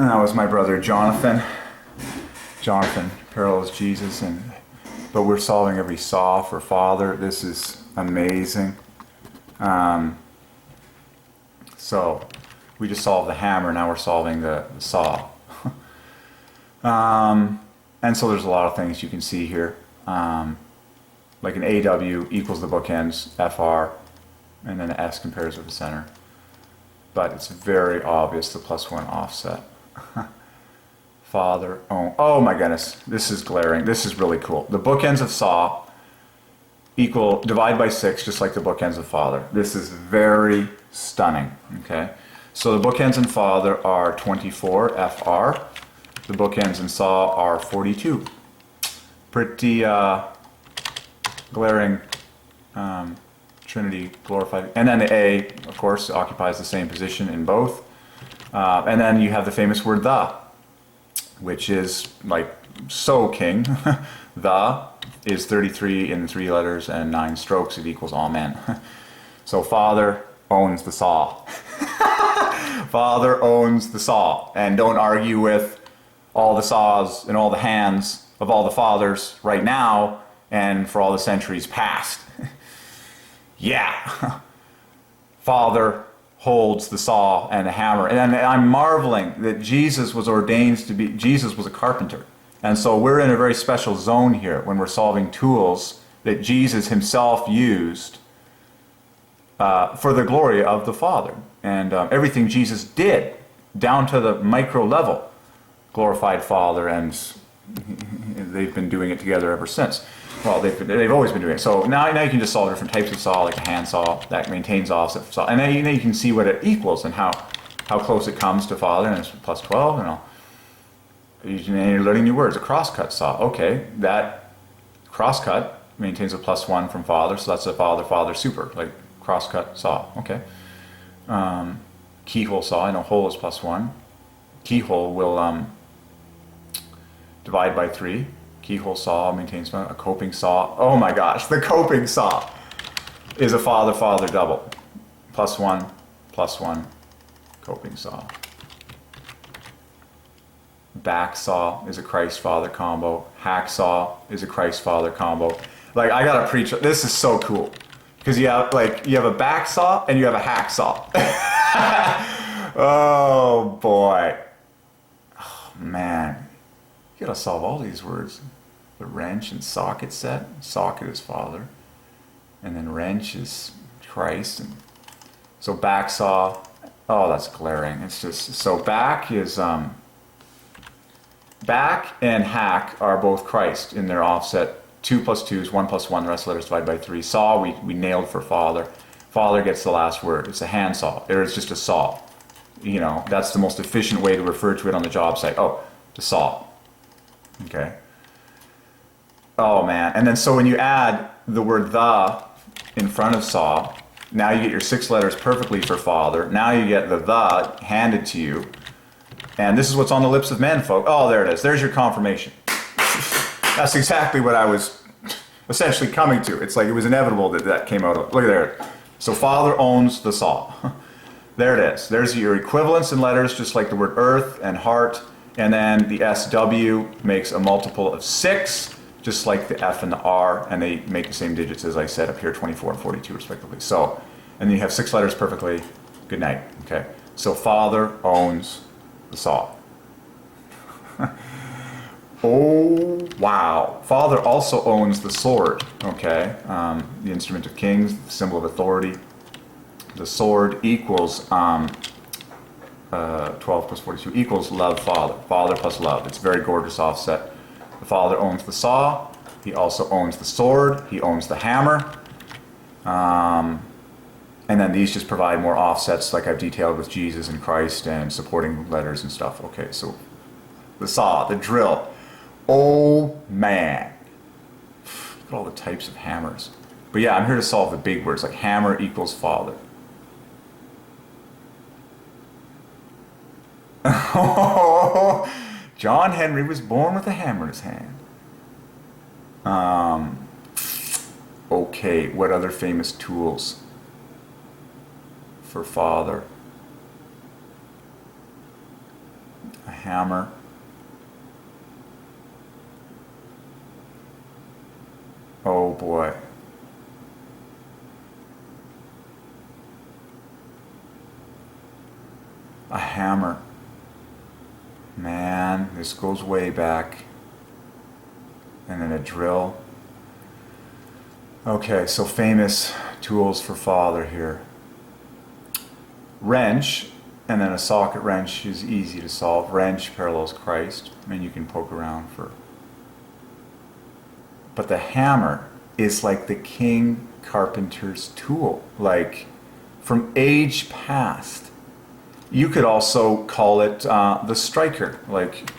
And that was my brother Jonathan. Jonathan parallels Jesus, but we're solving every saw for Father. This is amazing. So we just solved the hammer, now we're solving the saw. And so there's a lot of things you can see here. Like an AW equals the bookends, FR, and then the S compares with the center. But it's very obvious the +1 offset. Father, oh my goodness, this is glaring. This is really cool. The bookends of saw equal, divide by 6, just like the bookends of Father. This is very stunning, okay? So the bookends in Father are 24, FR. The bookends in saw are 42. Pretty glaring Trinity glorified. And then the A, of course, occupies the same position in both. And then you have the famous word the, which is like so king. The is 33 in 3 letters and 9 strokes. It equals amen. So Father owns the saw. Father owns the saw. And don't argue with all the saws and all the hands of all the fathers right now and for all the centuries past. Yeah. Father holds the saw and the hammer. And I'm marveling that Jesus was ordained to be, Jesus was a carpenter. And so we're in a very special zone here when we're solving tools that Jesus himself used for the glory of the Father. And everything Jesus did, down to the micro level, glorified Father, and they've been doing it together ever since. Well, they've always been doing it. So now you can just solve different types of saw, like a hand saw that maintains offset saw, and then you can see what it equals and how close it comes to Father, and it's +12. And you're learning new words. A crosscut saw. Okay, that crosscut maintains a +1 from Father, so that's a Father super, like crosscut saw. Okay. Keyhole saw. I know hole is +1. Keyhole will divide by 3. Keyhole saw maintains a coping saw. Oh my gosh, the coping saw is a Father double. +1, +1, coping saw. Back saw is a Christ Father combo. Hack saw is a Christ Father combo. Like, I gotta preach. This is so cool because you have a back saw and you have a hack saw. Oh boy. Oh man. You gotta solve all these words. The wrench and socket set. Socket is Father. And then wrench is Christ. And so back saw. Oh, that's glaring. It's just, so back is, back and hack are both Christ in their offset. 2 + 2 is 1 + 1. The rest of the letters divide by 3. Saw, we nailed for Father. Father gets the last word. It's a hand saw. There is just a saw. You know, that's the most efficient way to refer to it on the job site. Oh, the saw. Okay. Oh man. And then so when you add the word the in front of saw, now you get your 6 letters perfectly for Father. Now you get the handed to you. And this is what's on the lips of men, folk. Oh, there it is. There's your confirmation. That's exactly what I was essentially coming to. It's like it was inevitable that came out of it. Look at there. So Father owns the saw. There it is. There's your equivalents in letters, just like the word earth and heart. And then the SW makes a multiple of 6, just like the F and the R, and they make the same digits as I said up here, 24 and 42 respectively. So, and then you have 6 letters perfectly. Good night. Okay. So Father owns the saw. Oh wow. Father also owns the sword. Okay. The instrument of kings, the symbol of authority. The sword equals 12 + 42 equals love Father. Father plus love. It's a very gorgeous offset. The Father owns the saw. He also owns the sword. He owns the hammer. And then these just provide more offsets like I've detailed with Jesus and Christ and supporting letters and stuff. Okay, so the saw, the drill. Oh man. Look at all the types of hammers. But yeah, I'm here to solve the big words like hammer equals Father. John Henry was born with a hammer in his hand. Okay, what other famous tools for Father? a hammer. Oh boy. A hammer. Man, this goes way back. And then a drill. Okay, so famous tools for Father here. Wrench, and then a socket wrench is easy to solve. Wrench parallels Christ, and you can poke around for. But the hammer is like the king carpenter's tool, like from age past. You could also call it the striker, like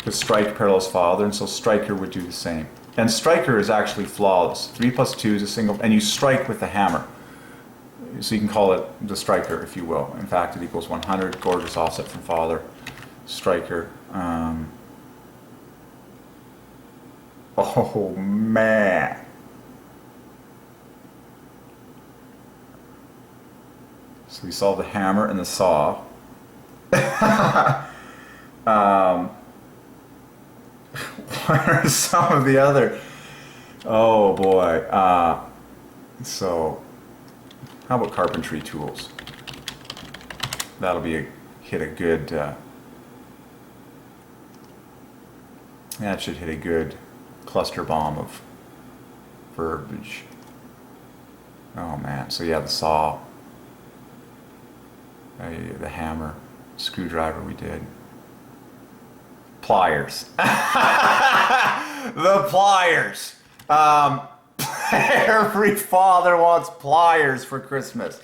the strike parallels Father, and so striker would do the same. And striker is actually flawless. 3 plus 2 is a single, and you strike with the hammer. So you can call it the striker, if you will. In fact, it equals 100, gorgeous offset from Father. Striker. Oh, man. So we solved the hammer and the saw. What are some of the other? Oh boy. So, how about carpentry tools? That'll be hit a good. That should hit a good cluster bomb of verbiage. Oh man. So yeah, the saw, the hammer, screwdriver we did. Pliers. The pliers. Every father wants pliers for Christmas.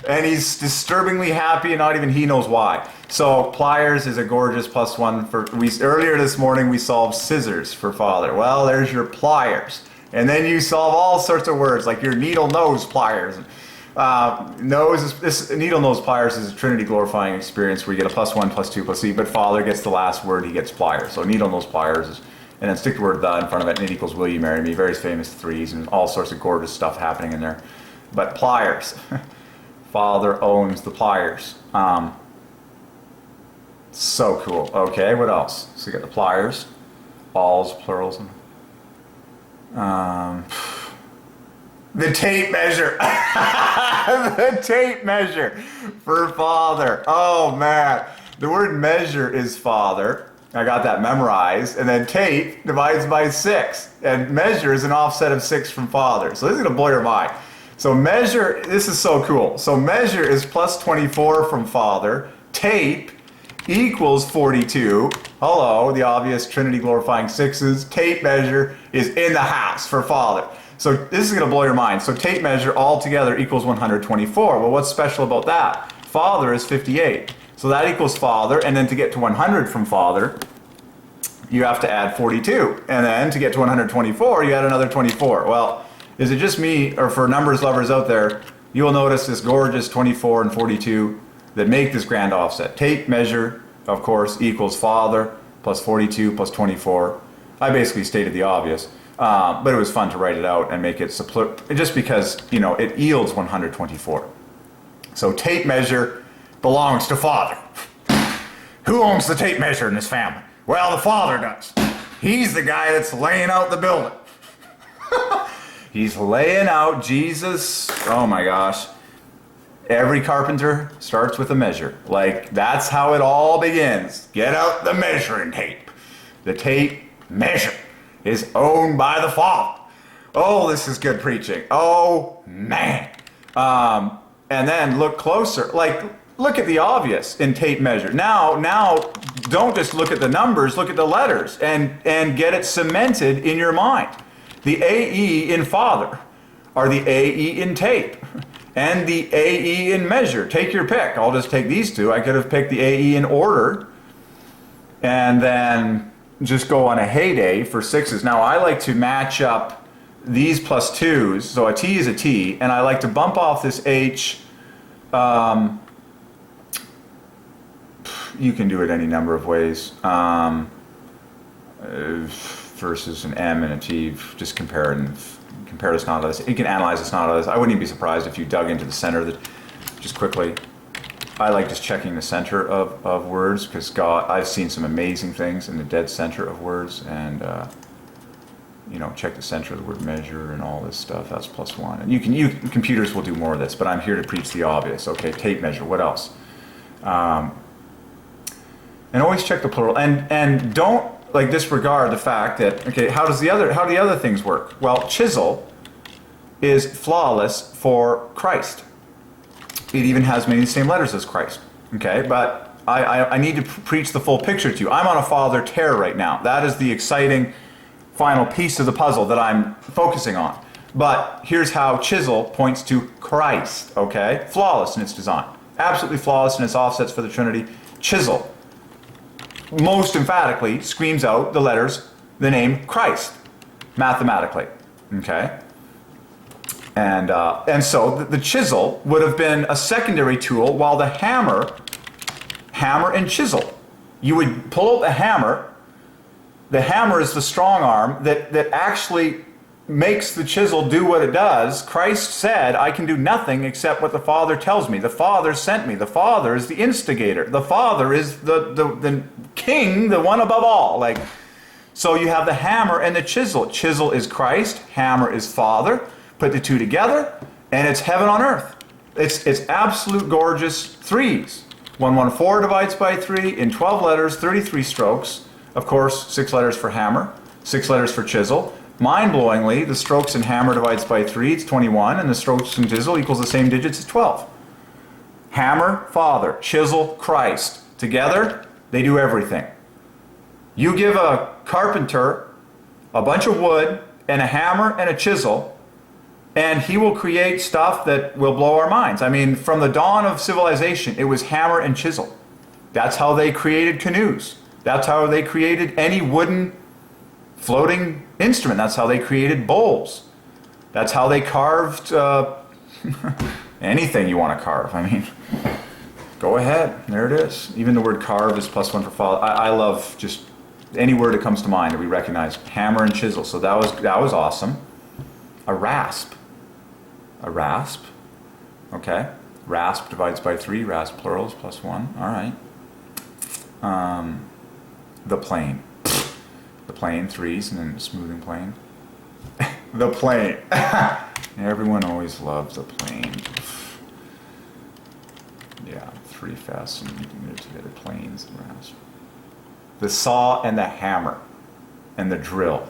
And he's disturbingly happy and not even he knows why. So pliers is a gorgeous +1 for, earlier this morning we solved scissors for Father. Well, there's your pliers. And then you solve all sorts of words like your needle nose pliers. This needle nose pliers is a Trinity glorifying experience where you get a +1, +2, +C, but Father gets the last word, he gets pliers. So needle nose pliers is, and then stick the word the in front of it, and it equals will you marry me, very famous threes, and all sorts of gorgeous stuff happening in there. But pliers, Father owns the pliers. So cool. Okay, what else? So you got the pliers, alls, plurals, the tape measure. The tape measure for Father. Oh man. The word measure is Father. I got that memorized. And then tape divides by 6. And measure is an offset of 6 from Father. So this is going to blow your mind. So measure, this is so cool. So measure is +24 from Father. Tape equals 42. Hello, the obvious Trinity glorifying 6s. Tape measure is in the house for Father. So this is going to blow your mind. So tape measure all together equals 124. Well, what's special about that? Father is 58. So that equals Father, and then to get to 100 from Father, you have to add 42. And then to get to 124, you add another 24. Well, is it just me, or for numbers lovers out there, you will notice this gorgeous 24 and 42 that make this grand offset. Tape measure, of course, equals Father plus 42 plus 24. I basically stated the obvious. But it was fun to write it out and make it just because, you know, it yields 124. So tape measure belongs to Father. Who owns the tape measure in this family? Well, the Father does. He's the guy that's laying out the building. He's laying out Jesus. Oh my gosh. Every carpenter starts with a measure. Like, that's how it all begins. Get out the measuring tape. The tape measure is owned by the Father. Oh, this is good preaching. Oh, man. And then look closer. Like, look at the obvious in tape measure. Now, don't just look at the numbers, look at the letters and get it cemented in your mind. The AE in Father are the AE in tape and the AE in measure. Take your pick. I'll just take these two. I could have picked the AE in order and then just go on a heyday for 6s. Now I like to match up these +2s, so a T is a T, and I like to bump off this H. You can do it any number of ways. Versus an M and a T, just compare this not this. You can analyze this not this. I wouldn't even be surprised if you dug into the center of the, just quickly. I like just checking the center of words, because God, I've seen some amazing things in the dead center of words, and you know, check the center of the word measure and all this stuff. That's +1. And computers will do more of this, but I'm here to preach the obvious. Okay, tape measure. What else? And always check the plural, and don't like disregard the fact that, okay, how do the other things work? Well, chisel is flawless for Christ. It even has many of the same letters as Christ. Okay, but I need to preach the full picture to you. I'm on a father tear right now. That is the exciting final piece of the puzzle that I'm focusing on. But here's how chisel points to Christ. Okay, flawless in its design, absolutely flawless in its offsets for the Trinity. Chisel most emphatically screams out the name Christ, mathematically. Okay, and so the chisel would have been a secondary tool, while the hammer and chisel. You would pull out the hammer. The hammer is the strong arm that actually makes the chisel do what it does. Christ said, I can do nothing except what the Father tells me. The Father sent me. The Father is the instigator. The Father is the king, the one above all. Like, so you have the hammer and the chisel. Chisel is Christ. Hammer is Father. Put the two together, and it's heaven on earth. It's absolute gorgeous threes. 114 divides by 3 in 12 letters, 33 strokes. Of course, 6 letters for hammer, 6 letters for chisel. Mind-blowingly, the strokes in hammer divides by 3, it's 21, and the strokes in chisel equals the same digits as 12. Hammer, Father, chisel, Christ. Together, they do everything. You give a carpenter a bunch of wood and a hammer and a chisel, and he will create stuff that will blow our minds. I mean, from the dawn of civilization, it was hammer and chisel. That's how they created canoes. That's how they created any wooden floating instrument. That's how they created bowls. That's how they carved anything you want to carve. I mean, go ahead. There it is. Even the word carve is +1 for Father. I love just any word that comes to mind that we recognize. Hammer and chisel. So that was awesome. A rasp. A rasp. Okay. Rasp divides by 3. Rasp plural is +1. All right. The plane. The plane, 3s, and then the smoothing plane. The plane. Everyone always loves the plane. Yeah, 3 fast, and you can get together planes and rasp. The saw and the hammer and the drill.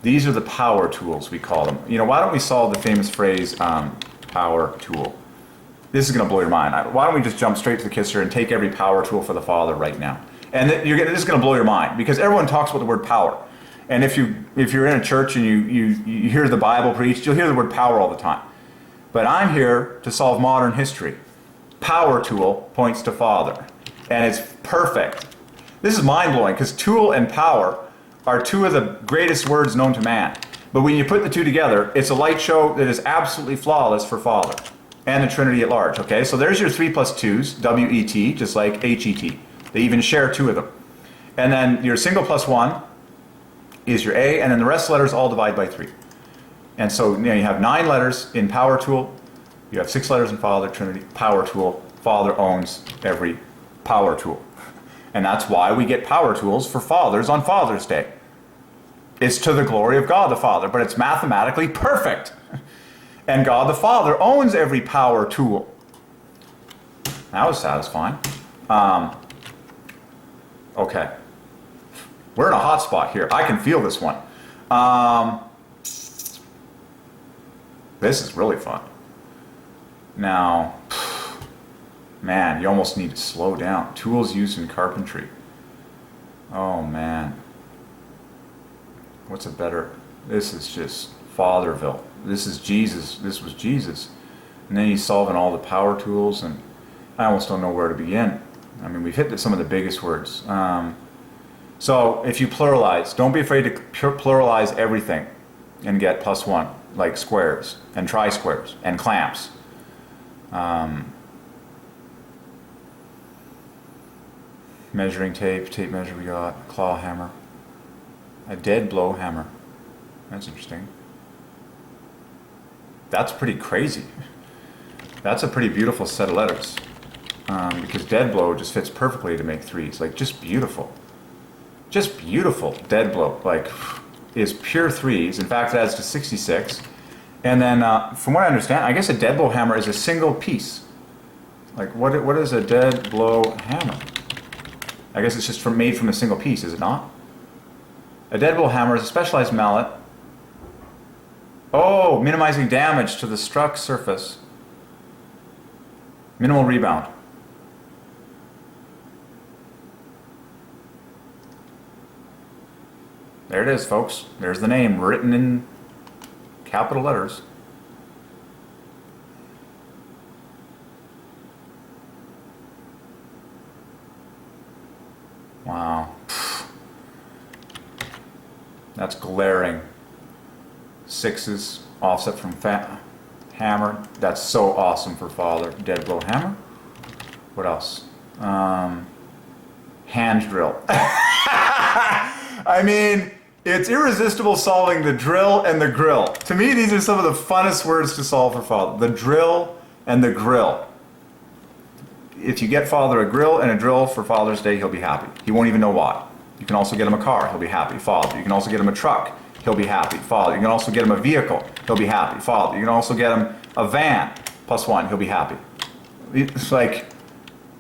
These are the power tools, we call them. You know, why don't we solve the famous phrase, power tool? This is going to blow your mind. Why don't we just jump straight to the kisser and take every power tool for the Father right now? And this is going to blow your mind, because everyone talks about the word power. And if you're in a church and you hear the Bible preached, you'll hear the word power all the time. But I'm here to solve modern history. Power tool points to Father. And it's perfect. This is mind-blowing, because tool and power are 2 of the greatest words known to man. But when you put the 2 together, it's a light show that is absolutely flawless for Father and the Trinity at large. Okay, so there's your 3 + 2s, W-E-T, just like H-E-T. They even share 2 of them. And then your single +1 is your A, and then the rest of the letters all divide by 3. And so you have 9 letters in power tool. You have 6 letters in Father, Trinity, power tool. Father owns every power tool. And that's why we get power tools for fathers on Father's Day. It's to the glory of God the Father, but it's mathematically perfect. And God the Father owns every power tool. That was satisfying. Okay. We're in a hot spot here. I can feel this one. This is really fun. Now, man, you almost need to slow down. Tools used in carpentry. Oh, man. What's a better... This is just Fatherville. This is Jesus. This was Jesus. And then he's solving all the power tools, and I almost don't know where to begin. I mean, we've hit some of the biggest words. So if you pluralize, don't be afraid to pluralize everything and get +1, like squares and tri-squares and clamps. Measuring tape, tape measure we got, claw hammer, a dead blow hammer. That's interesting. That's pretty crazy. That's a pretty beautiful set of letters. because dead blow just fits perfectly to make threes. Like, just beautiful. Just beautiful. Dead blow, like, is pure threes. In fact, it adds to 66. And then, from what I understand, I guess a dead blow hammer is a single piece. Like, what is a dead blow hammer? I guess it's just made from a single piece, is it not? A dead blow hammer is a specialized mallet. Oh, minimizing damage to the struck surface. Minimal rebound. There it is, folks. There's the name written in capital letters. Wow. That's glaring. Sixes, offset from hammer. That's so awesome for Father. Dead blow hammer. What else? Hand drill. I mean, it's irresistible solving the drill and the grill. To me, these are some of the funnest words to solve for Father. The drill and the grill. If you get Father a grill and a drill for Father's Day, he'll be happy. He won't even know why. You can also get him a car, he'll be happy. Father. You can also get him a truck, he'll be happy. Father. You can also get him a vehicle, he'll be happy. Father. You can also get him a van, +1, he'll be happy. It's like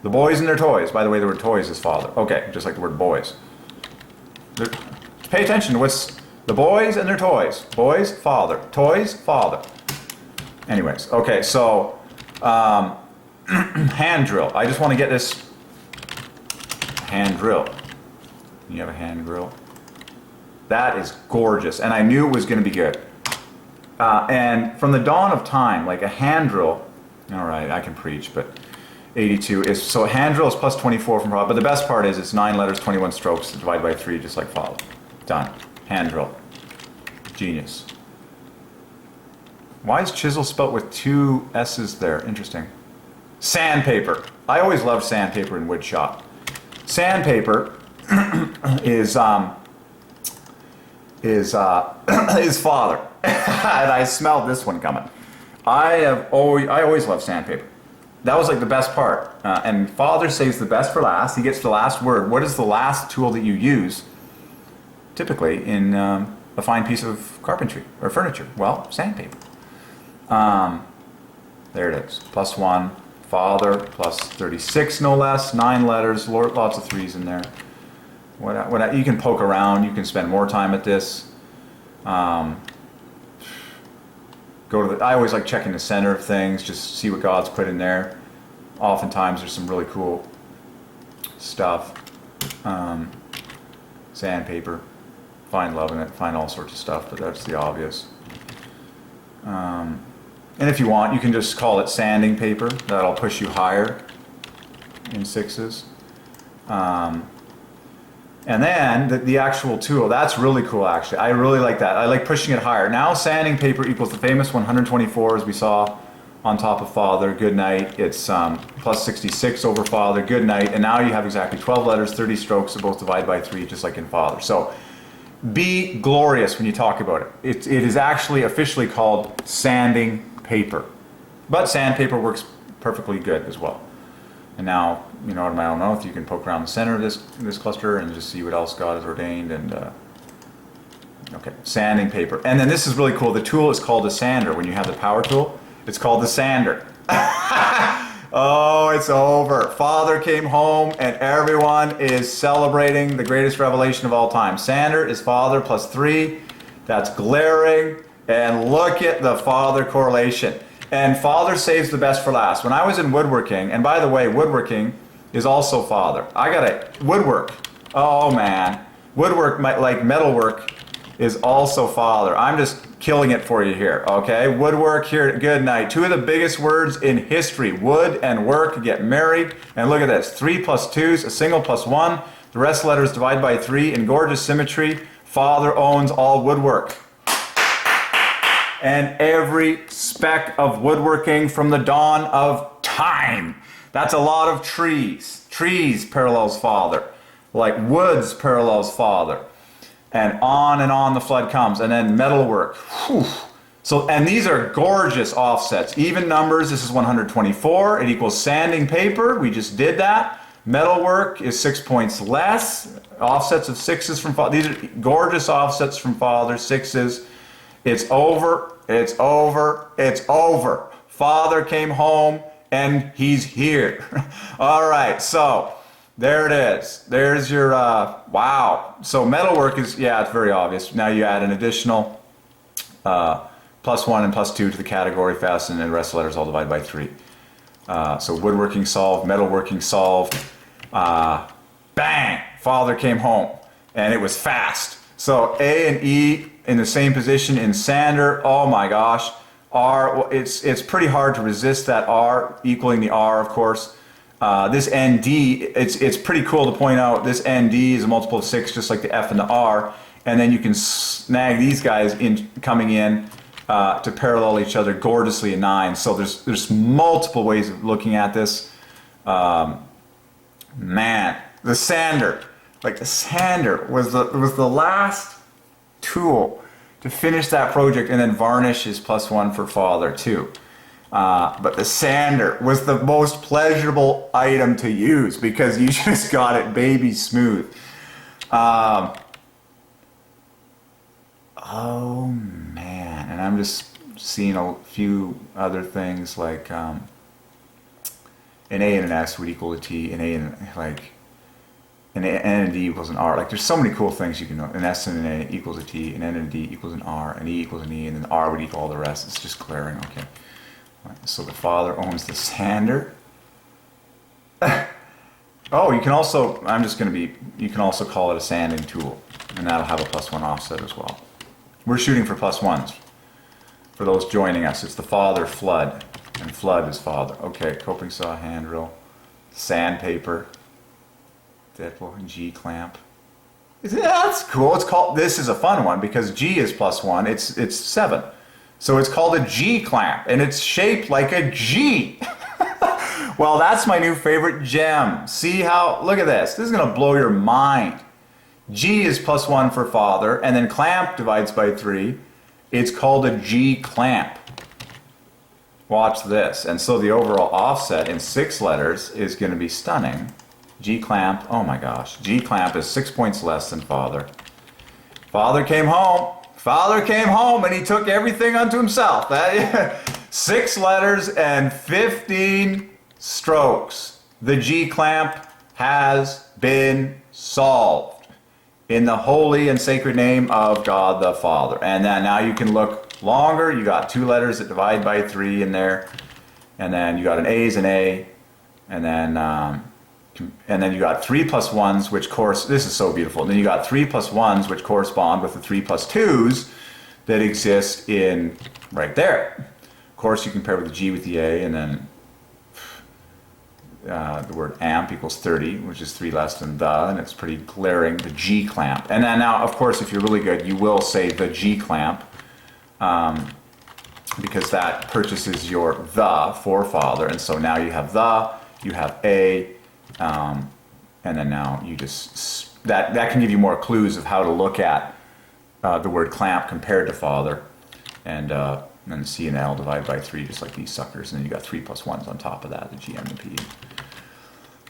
the boys and their toys. By the way, the word toys is Father. Okay, just like the word boys. Pay attention to what's the boys and their toys. Boys, Father. Toys, Father. Anyways, okay, so hand drill. I just want to get this hand drill. You have a hand drill. That is gorgeous, and I knew it was going to be good. And from the dawn of time, like a hand drill, all right, I can preach, but 82 is, so a hand drill is +24 from Father, but the best part is it's 9 letters, 21 strokes, divided by 3, just like Father. Done. Hand drill. Genius. Why is chisel spelt with 2 S's there? Interesting. Sandpaper. I always loved sandpaper in wood shop. Sandpaper is Father. And I smelled this one coming. I always loved sandpaper. That was like the best part. And Father saves the best for last. He gets the last word. What is the last tool that you use, typically, in a fine piece of carpentry or furniture? Well, sandpaper. There it is. +1. Father, +36, no less. 9 letters. Lots of 3s in there. You can poke around. You can spend more time at this. I always like checking the center of things, just see what God's put in there. Oftentimes there's some really cool stuff. Sandpaper, find love in it, find all sorts of stuff, but that's the obvious. And if you want, you can just call it sanding paper. That'll push you higher in 6s. And then the actual tool, that's really cool actually. I really like that. I like pushing it higher. Now sanding paper equals the famous 124 as we saw on top of Father, good night. It's +66 over Father, good night. And now you have exactly 12 letters, 30 strokes, so both divide by 3 just like in Father. So be glorious when you talk about it. It is actually officially called sanding paper. But sandpaper works perfectly good as well. And now, out of my own oath, you can poke around the center of this cluster and just see what else God has ordained. And okay, sanding paper. And then this is really cool. The tool is called a sander. When you have the power tool, it's called the sander. Oh, it's over. Father came home and everyone is celebrating the greatest revelation of all time. Sander is Father +3. That's glaring. And look at the Father correlation. And Father saves the best for last. When I was in woodworking, and by the way, woodworking is also Father. I got it. Woodwork. Oh man. Woodwork, like metalwork, is also Father. I'm just killing it for you here, okay? Woodwork here at good night. 2 of the biggest words in history. Wood and work, get married. And look at this. 3 + 2s, a single +1. The rest letters divide by 3 in gorgeous symmetry. Father owns all woodwork. And every speck of woodworking from the dawn of time. That's a lot of trees. Trees parallels Father. Like woods parallels Father. And on the flood comes. And then metalwork. Whew. So, and these are gorgeous offsets. Even numbers, this is 124. It equals sanding paper. We just did that. Metalwork is 6 points less. Offsets of 6s from Father. These are gorgeous offsets from Father. 6s. It's over. It's over. It's over. Father came home and he's here. All right. So there it is. There's your, wow. So metalwork is, yeah, it's very obvious. Now you add an additional +1 and +2 to the category fasten, and the rest of the letters all divided by 3. So woodworking solved, metalworking solved. Bang! Father came home, and it was fast. So A and E in the same position in sander. Oh my gosh. R, well, it's pretty hard to resist that R, equaling the R, of course. This ND, it's pretty cool to point out this ND is a multiple of 6, just like the F and the R. And then you can snag these guys in coming in to parallel each other gorgeously in 9. So there's multiple ways of looking at this. Man, the sander, like the sander was the last tool to finish that project, and then varnish is +1 for Father too. But the sander was the most pleasurable item to use because you just got it baby smooth. Oh man, and I'm just seeing a few other things like an A and an S would equal a T, an A and like an N and a D equals an R. Like there's so many cool things you can know. An S and an A equals a T, an N and a D equals an R, an E equals an E, and an R would equal all the rest. It's just glaring. Okay. So the Father owns the sander. Oh, you can also, you can also call it a sanding tool, and that'll have a +1 offset as well. We're shooting for +1s. For those joining us, it's the Father flood, and flood is Father. Okay, coping saw, hand drill, sandpaper, Deadpool, and G clamp. That's cool. It's called. This is a fun one because G is +1. It's 7, so it's called a G clamp, and it's shaped like a G. Well, that's my new favorite gem. See how? Look at this. This is gonna blow your mind. G is +1 for Father, and then clamp divides by 3. It's called a G clamp. Watch this. And so the overall offset in 6 letters is going to be stunning. G clamp, oh my gosh. G clamp is 6 points less than Father. Father came home. Father came home and he took everything unto himself. 6 letters and 15 strokes. The G clamp has been solved. In the holy and sacred name of God the Father. And then now you can look longer. You got 2 letters that divide by 3 in there. And then you got an A is an A. And then you got 3 +1s, which this is so beautiful. And then you got 3 +1s, which correspond with the 3 +2s that exist in right there. Of course, you compare with the G with the A, and then the word amp equals 30, which is 3 less than the, and it's pretty glaring, the G clamp. And then now, of course, if you're really good, you will say the G clamp, because that purchases your the for Father. And so now you have the, you have A, and then now you just, that can give you more clues of how to look at the word clamp compared to Father. And then C and L divided by 3, just like these suckers. And then you got 3 +1s on top of that, the G, M, and P.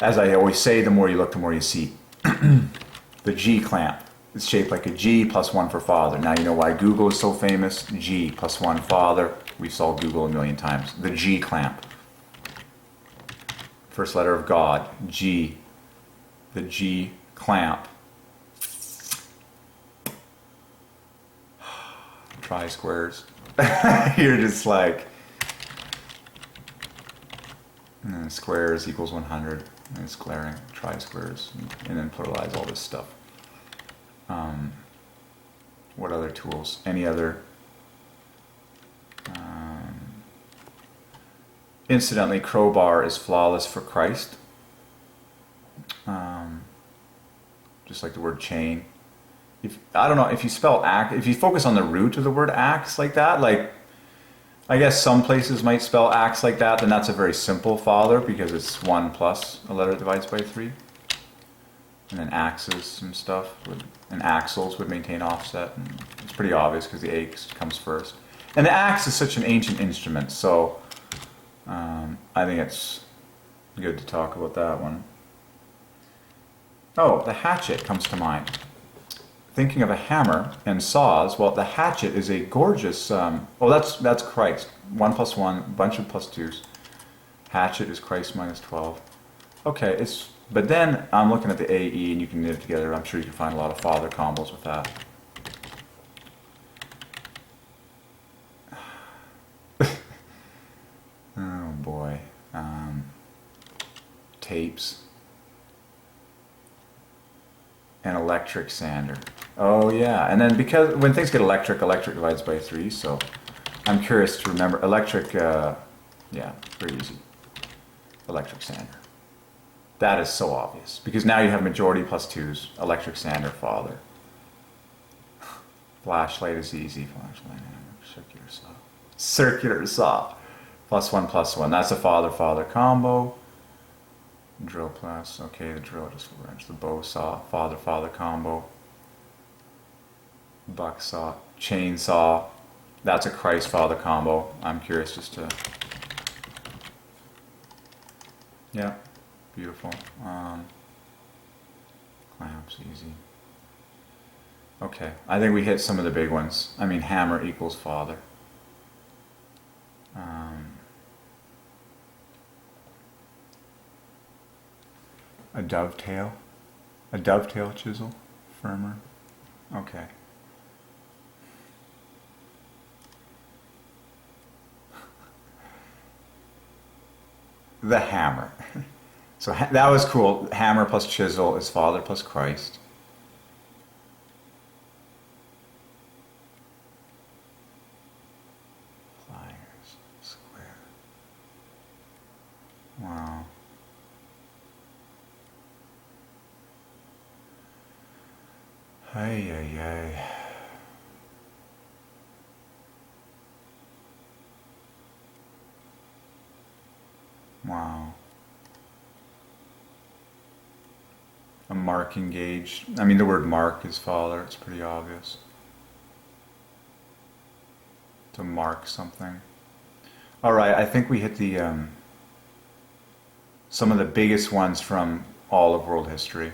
As I always say, the more you look, the more you see. The G clamp is shaped like a G +1 for Father. Now you know why Google is so famous. G +1 Father. We saw Google a million times. The G clamp. First letter of God. G. The G clamp. Tri squares. You're just like, and then squares equals 100, and it's glaring, tri squares, and then pluralize all this stuff. What other tools? Any other? Incidentally, crowbar is flawless for Christ. Just like the word chain. I don't know, if you spell axe, if you focus on the root of the word axe like that, like, I guess some places might spell axe like that, then that's a very simple Father, because it's 1 plus a letter that divides by 3. And then axes and stuff, and axles would maintain offset. And it's pretty obvious because the A comes first. And the axe is such an ancient instrument, so I think it's good to talk about that one. Oh, the hatchet comes to mind. Thinking of a hammer and saws, well, the hatchet is a gorgeous, that's Christ. 1 plus 1, bunch of plus 2s. Hatchet is Christ minus 12. Okay, but then I'm looking at the AE and you can knit it together. I'm sure you can find a lot of father combos with that. Oh boy. Tapes. An electric sander. Oh yeah, and then because when things get electric divides by 3, so I'm curious to remember electric, yeah, pretty easy. Electric sander. That is so obvious, because now you have majority plus 2s, electric sander, father. Flashlight is easy, flashlight, circular saw. Circular saw. Plus 1, that's a father-father combo. Drill plus, okay, the drill just wrench. The bow saw, father-father combo. Buck saw, chainsaw. That's a Christ-father combo. I'm curious just to... Yeah, beautiful. Clamps, easy. Okay, I think we hit some of the big ones. I mean, hammer equals father. A dovetail chisel, firmer. Okay. The hammer. So that was cool. Hammer plus chisel is father plus Christ. Pliers, square. Wow. Ay, ay, ay. Wow. A marking gauge. I mean, the word mark is father. It's pretty obvious. To mark something. All right, I think we hit the some of the biggest ones from all of world history.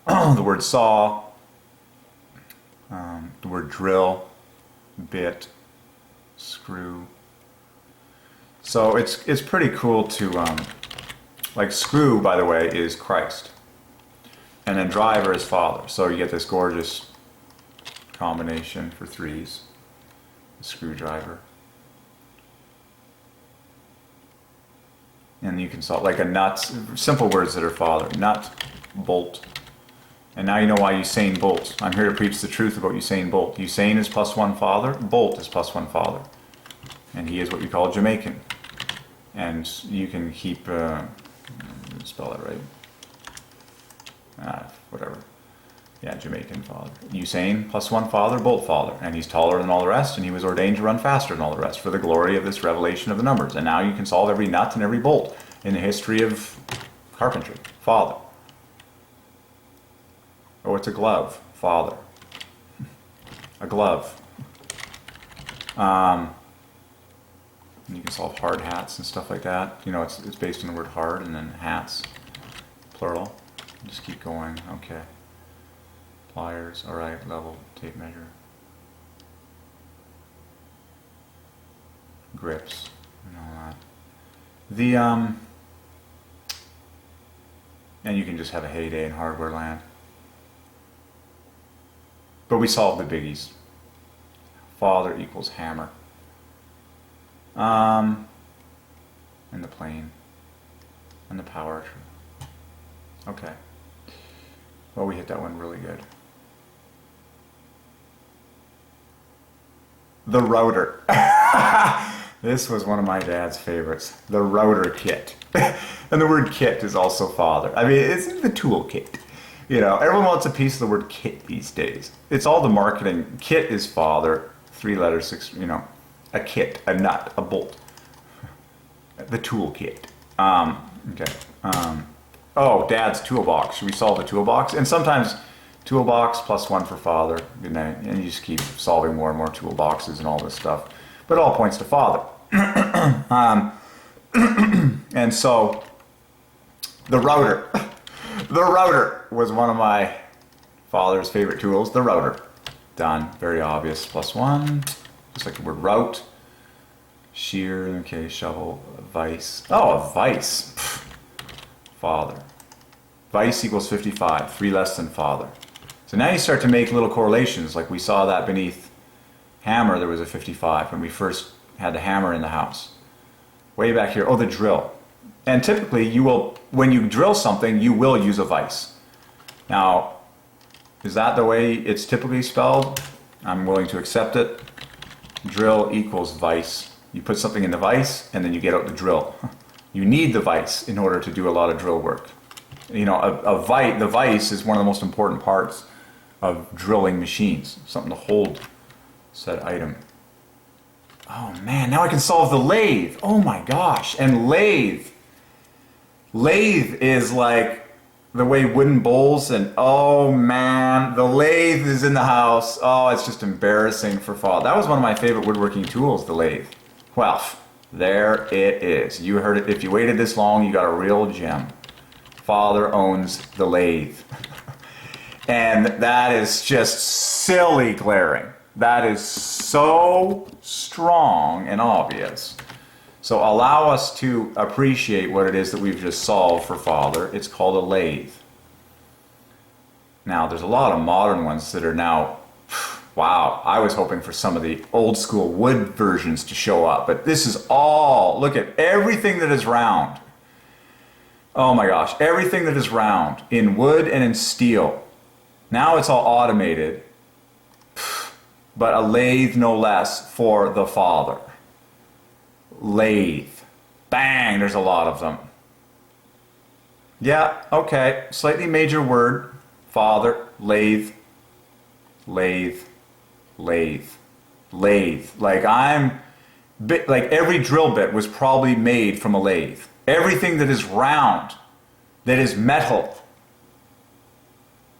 The word saw, the word drill, bit, screw. So it's pretty cool to, like screw, by the way, is Christ. And then driver is father. So you get this gorgeous combination for 3s. The screwdriver. And you can solve like a nut, simple words that are father. Nut, bolt. And now you know why Usain Bolt. I'm here to preach the truth about Usain Bolt. Usain is plus 1 father, Bolt is plus 1 father. And he is what you call Jamaican. And you can keep, spell that right. Whatever. Yeah, Jamaican father. Usain plus 1 father, Bolt father. And he's taller than all the rest, and he was ordained to run faster than all the rest for the glory of this revelation of the numbers. And now you can solve every nut and every bolt in the history of carpentry. Father. Oh, it's a glove. Father. A glove. You can solve hard hats and stuff like that. You know, it's based on the word hard, and then hats, plural. Just keep going. Okay. Pliers. All right. Level. Tape measure. Grips. And all that. The and you can just have a heyday in hardware land. But we solved the biggies. Father equals hammer. And the plane. And the power. Okay. Well, we hit that one really good. The router. This was one of my dad's favorites. The router kit. And the word kit is also father. I mean, it's the tool kit. You know, everyone wants a piece of the word kit these days. It's all the marketing. Kit is father. 3 letters, 6, you know. A kit, a nut, a bolt. The tool kit. Okay. Oh, Dad's toolbox. Should we solve the toolbox? And sometimes Toolbox plus 1 for Father. And you just keep solving more and more toolboxes and all this stuff. But it all points to Father. And so the router. The router was one of my father's favorite tools. The router. Done. Very obvious. Plus 1. Just like the word route. Shear. Okay. Shovel. Vice. Oh, a vice. Father. Vice equals 55. 3 less than Father. So now you start to make little correlations. Like we saw that beneath hammer there was a 55 when we first had the hammer in the house. Way back here. Oh, the drill. And typically you will, when you drill something, you will use a vice. Now, is that the way it's typically spelled? I'm willing to accept it. Drill equals vice. You put something in the vice and then you get out the drill. You need the vice in order to do a lot of drill work. You know, the vice is one of the most important parts of drilling machines. Something to hold said item. Oh man, now I can solve the lathe. Oh my gosh. And lathe. Lathe is like the way wooden bowls and oh man, the lathe is in the house. Oh, it's just embarrassing for Father. That was one of my favorite woodworking tools, the lathe. Well, there it is. You heard it. If you waited this long, you got a real gem. Father owns the lathe. And that is just silly glaring. That is so strong and obvious. So allow us to appreciate what it is that we've just solved for Father. It's called a lathe. Now, there's a lot of modern ones that are now, wow, I was hoping for some of the old school wood versions to show up. But this is all, look at everything that is round. Oh my gosh, everything that is round in wood and in steel. Now it's all automated, but a lathe no less for the Father. Lathe. Bang, there's a lot of them. Yeah, okay, slightly major word. Father, lathe, lathe, lathe, lathe. Like every drill bit was probably made from a lathe. Everything that is round, that is metal,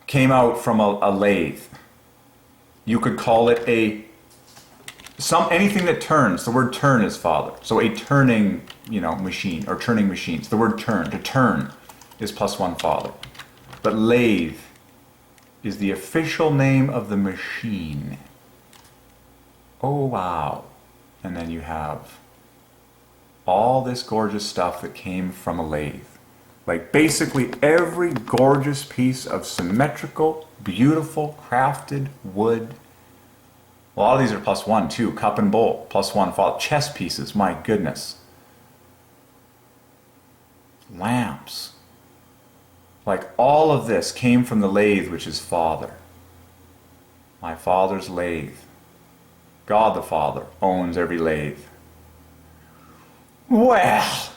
came out from a lathe. You could call it anything that turns. The word turn is Father. So a turning, machine or turning machines. The word turn, to turn, is plus 1 Father. But lathe is the official name of the machine. Oh wow. And then you have all this gorgeous stuff that came from a lathe. Like basically every gorgeous piece of symmetrical, beautiful, crafted wood. A lot of these are plus 1 too. Cup and bowl, plus 1. Chess pieces, my goodness. Lamps. Like all of this came from the lathe, which is Father. My Father's lathe. God the Father owns every lathe. Well,